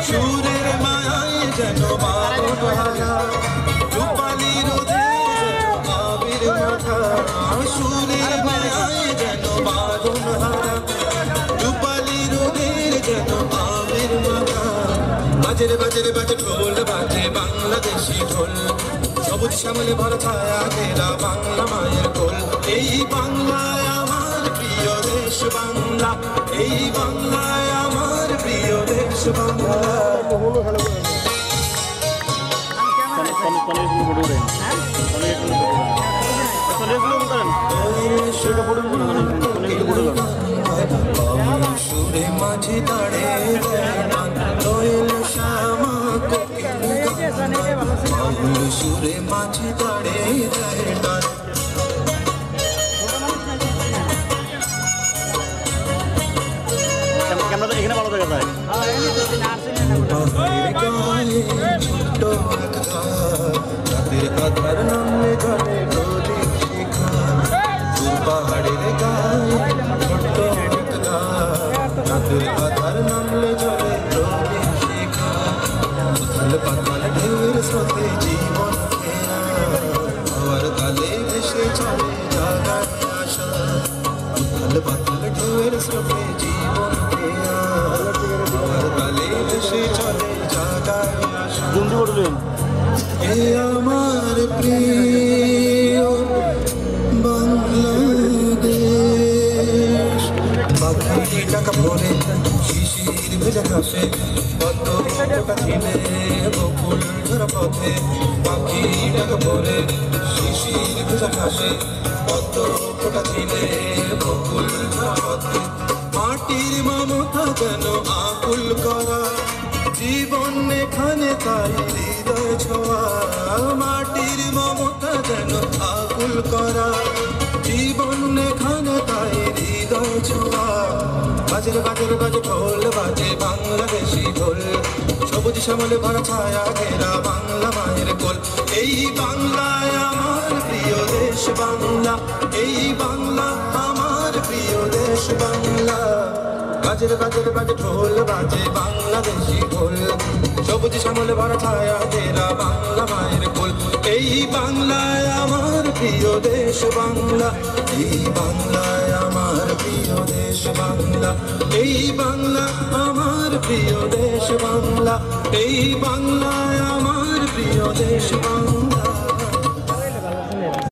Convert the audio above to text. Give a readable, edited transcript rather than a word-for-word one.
সুরের মায়ায় যেন রূপালি রোদে আবির মাথা সুরের মায়ায় যেন বারণ হারা রূপালি রোদের যেন আবির মাথা বাজে বাজে বাজে ঢোল বাজে বাংলাদেশি ঢোল সবুজ শ্যামলে ভরা ছায়া ঘেরা বাংলা মায়ের কোল এই বাংলায় আমার প্রিয় দেশ বাংলা এই বাংলায় আমার প্রিয় দেশ বাংলা সুরে মাঝি দাঁড়ে শ্যামা সুরে মাঝি দাঁড়ে ক্যামেরাটা এখানে ভালো দেখা যায় রাতের আধার নামে জলে নদী শিখা পাহাড়ের গায়ে ছোট্ট একটা রাতের আধার নামলে জলে নদী শিখা উথাল পাতাল ঢেউয়ের স্রোতে জীবন ফেরা হওয়ার কালে ভেসে চলে জাগার আশা উথাল পাতাল ঢেউয়ের স্রোতে জীবন ফেরা হওয়ার কালে ভেসে চলে জাগার আশা এ আমার প্রিয় বাংলাদেশ পাখি টাকা ভরে শিশির ভেজা ঘাসে কত টাকা ছিলে বকুল ঝরা পথে পাখি টাকা ভরে শিশির ভেজা ঘাসে কত টাকা ছিলে বকুল ঝরা পথে মাটির মমতা কেন আকুল করা জীবন এখানে তাই হৃদয় ছোঁয়া মাটির মমতা যেন আকুল করা জীবন এখানে তাই হৃদয় ছোঁয়া বাজে বাজে বাজে ঢোল বাজে বাংলাদেশি ঢোল সবুজ শ্যামলে ভরা ছায়া ঘেরা বাংলা মায়ের কোল এই বাংলায় আমার প্রিয় দেশ বাংলা এই বাংলা আমার প্রিয় দেশ বাংলা বাজে বাজে বাজে ঢোল বাজে বাংলাদেশি ঢোল সবুজ শ্যামলে ভরা ছায়া ঘেরা বাংলা মায়ের কোল এই বাংলায় আমার প্রিয় দেশ বাংলা এই বাংলায় আমার প্রিয় দেশ বাংলা এই বাংলা আমার প্রিয় দেশ বাংলা এই বাংলায় আমার প্রিয় দেশ বাংলা